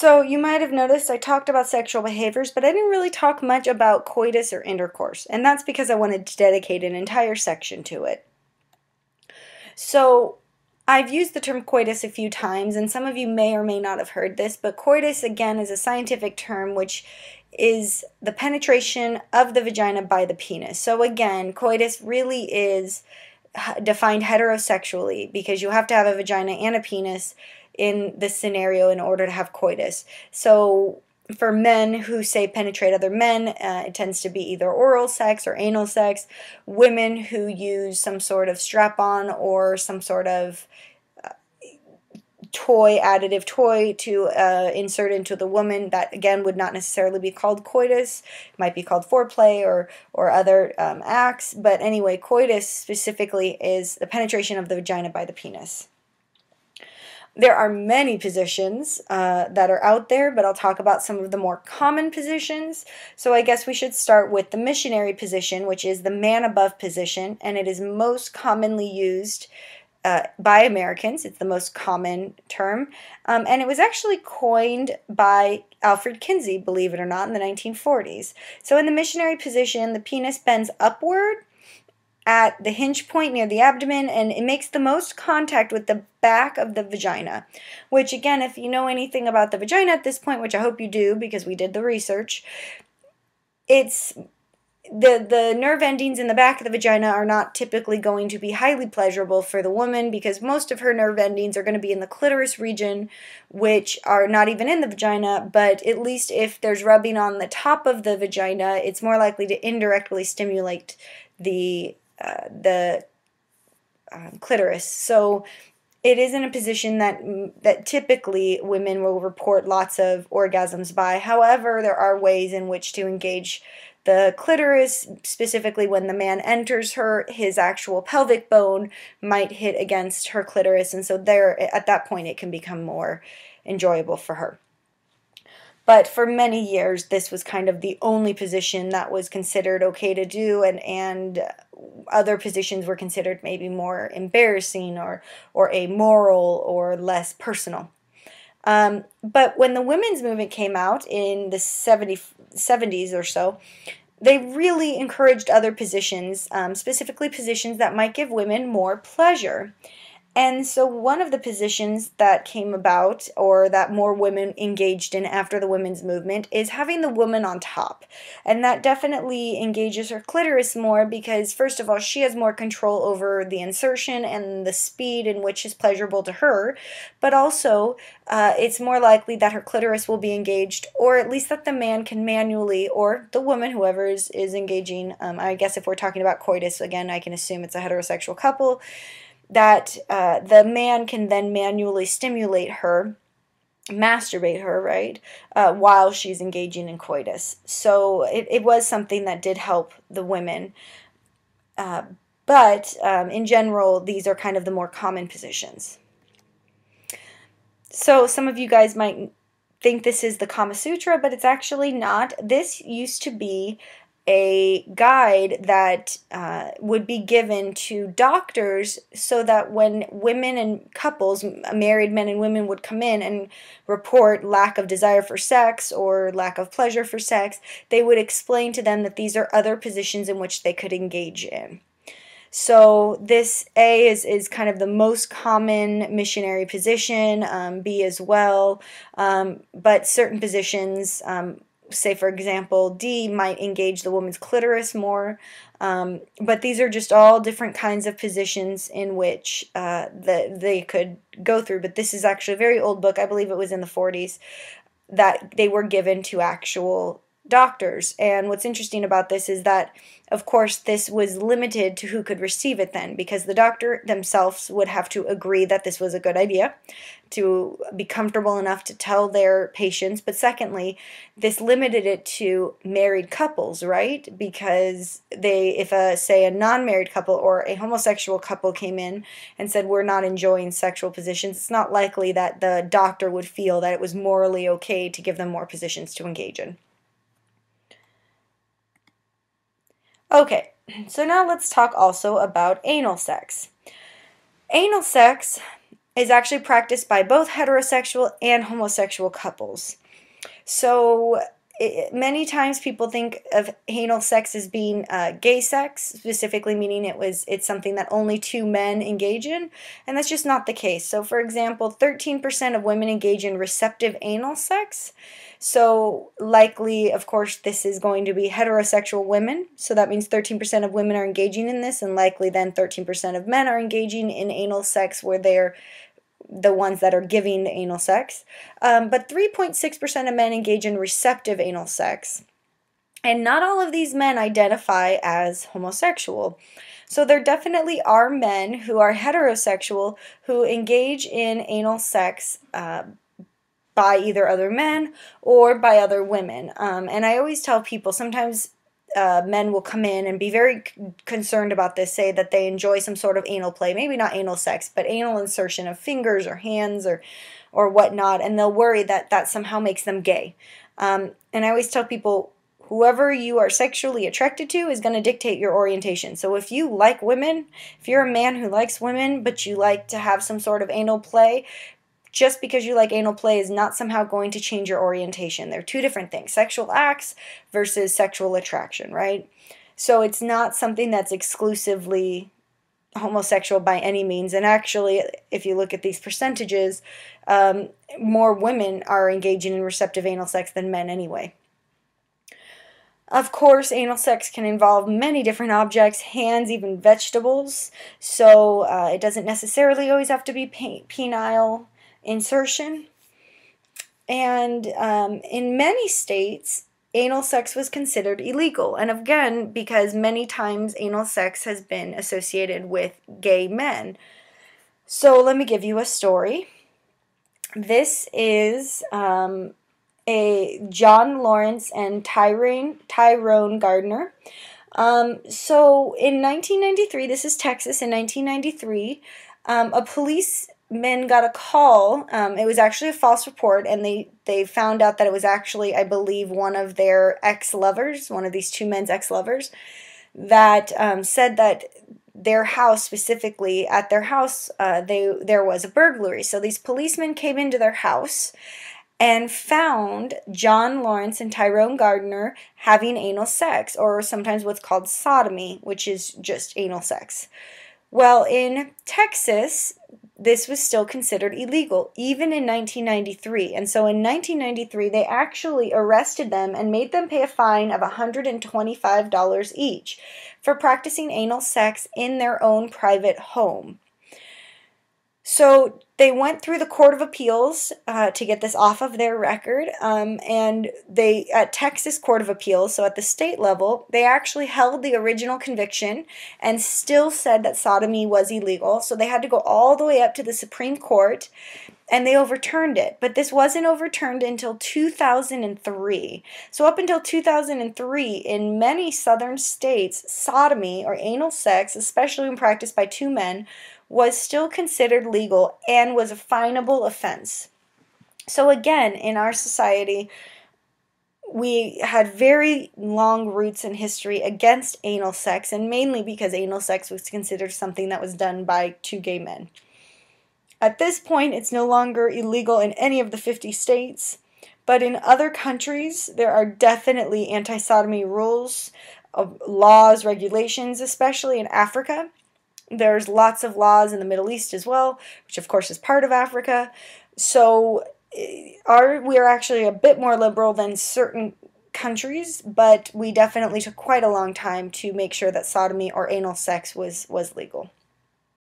So you might have noticed I talked about sexual behaviors, but I didn't really talk much about coitus or intercourse, and that's because I wanted to dedicate an entire section to it. So I've used the term coitus a few times, and some of you may or may not have heard this, but coitus, again, is a scientific term which is the penetration of the vagina by the penis. So again, coitus really is defined heterosexually because you have to have a vagina and a penis in this scenario in order to have coitus. So for men who say penetrate other men, it tends to be either oral sex or anal sex. Women who use some sort of strap-on or some sort of additive toy to insert into the woman, that again would not necessarily be called coitus. It might be called foreplay or other acts, but anyway, coitus specifically is the penetration of the vagina by the penis. There are many positions that are out there, but I'll talk about some of the more common positions. So I guess we should start with the missionary position, which is the man above position, and it is most commonly used by Americans. It's the most common term, and it was actually coined by Alfred Kinsey, believe it or not, in the 1940s. So in the missionary position, the penis bends upward at the hinge point near the abdomen, and it makes the most contact with the back of the vagina, which again, if you know anything about the vagina at this point, which I hope you do because we did the research, it's the nerve endings in the back of the vagina are not typically going to be highly pleasurable for the woman because most of her nerve endings are going to be in the clitoris region, which are not even in the vagina, but at least if there's rubbing on the top of the vagina, it's more likely to indirectly stimulate the clitoris. So it is in a position that typically women will report lots of orgasms by. However, there are ways in which to engage the clitoris, specifically when the man enters her, his actual pelvic bone might hit against her clitoris, and so there, at that point, it can become more enjoyable for her. But for many years, this was kind of the only position that was considered okay to do, and other positions were considered maybe more embarrassing or amoral or less personal. But when the women's movement came out in the 70s or so, they really encouraged other positions, specifically positions that might give women more pleasure. And so one of the positions that came about, or that more women engaged in after the women's movement, is having the woman on top. And that definitely engages her clitoris more because, first of all, she has more control over the insertion and the speed in which is pleasurable to her, but also it's more likely that her clitoris will be engaged, or at least that the man can manually, or the woman, whoever is engaging, I guess if we're talking about coitus, again, I can assume it's a heterosexual couple, that the man can then manually stimulate her, masturbate her, right, while she's engaging in coitus. So it was something that did help the women. But in general, these are kind of the more common positions. So some of you guys might think this is the Kama Sutra, but it's actually not. This used to be a guide that would be given to doctors so that when women and couples, married men and women, would come in and report lack of desire for sex or lack of pleasure for sex, they would explain to them that these are other positions in which they could engage in. So this A is kind of the most common missionary position, B as well, but certain positions, say for example D, might engage the woman's clitoris more, but these are just all different kinds of positions in which they could go through. But this is actually a very old book, I believe it was in the 40s, that they were given to actual doctors. And what's interesting about this is that, of course, this was limited to who could receive it then, because the doctor themselves would have to agree that this was a good idea, to be comfortable enough to tell their patients. But secondly, this limited it to married couples, right? Because if say a non-married couple or a homosexual couple came in and said, we're not enjoying sexual positions, it's not likely that the doctor would feel that it was morally okay to give them more positions to engage in. Okay, so now let's talk also about anal sex. Anal sex is actually practiced by both heterosexual and homosexual couples. So many times people think of anal sex as being gay sex, specifically meaning it's something that only two men engage in, and that's just not the case. So for example, 13% of women engage in receptive anal sex. So likely, of course, this is going to be heterosexual women. So that means 13% of women are engaging in this, and likely then 13% of men are engaging in anal sex where they're the ones that are giving the anal sex. But 3.6% of men engage in receptive anal sex. And not all of these men identify as homosexual. So there definitely are men who are heterosexual who engage in anal sex by either other men or by other women. And I always tell people sometimes men will come in and be very concerned about this, say that they enjoy some sort of anal play, maybe not anal sex, but anal insertion of fingers or hands or whatnot, and they'll worry that that somehow makes them gay. And I always tell people, whoever you are sexually attracted to is going to dictate your orientation. So if you like women, if you're a man who likes women, but you like to have some sort of anal play, just because you like anal play is not somehow going to change your orientation. They're two different things, sexual acts versus sexual attraction, right? So it's not something that's exclusively homosexual by any means. And actually, if you look at these percentages, more women are engaging in receptive anal sex than men anyway. Of course, anal sex can involve many different objects, hands, even vegetables. So it doesn't necessarily always have to be penile insertion. And in many states, anal sex was considered illegal. And again, because many times anal sex has been associated with gay men. So let me give you a story. This is a John Lawrence and Tyrone Gardner. So in 1993, this is Texas, in 1993, a policeman got a call. It was actually a false report, and they found out that it was actually, I believe, one of their ex-lovers, one of these two men's ex-lovers, that said that their house, specifically at their house, there was a burglary. So these policemen came into their house and found John Lawrence and Tyrone Gardner having anal sex, or sometimes what's called sodomy, which is just anal sex. Well, in Texas, this was still considered illegal, even in 1993. And so in 1993, they actually arrested them and made them pay a fine of $125 each for practicing anal sex in their own private home. So they went through the Court of Appeals to get this off of their record, and they, at Texas Court of Appeals, so at the state level, they actually held the original conviction and still said that sodomy was illegal. So they had to go all the way up to the Supreme Court, and they overturned it. But this wasn't overturned until 2003. So up until 2003, in many southern states, sodomy, or anal sex, especially when practiced by two men, was still considered legal and was a finable offense. So again, in our society, we had very long roots in history against anal sex, and mainly because anal sex was considered something that was done by two gay men. At this point, it's no longer illegal in any of the 50 states, but in other countries, there are definitely anti-sodomy rules, laws, regulations, especially in Africa. There's lots of laws in the Middle East as well, which of course is part of Africa. So we are actually a bit more liberal than certain countries, but we definitely took quite a long time to make sure that sodomy or anal sex was legal.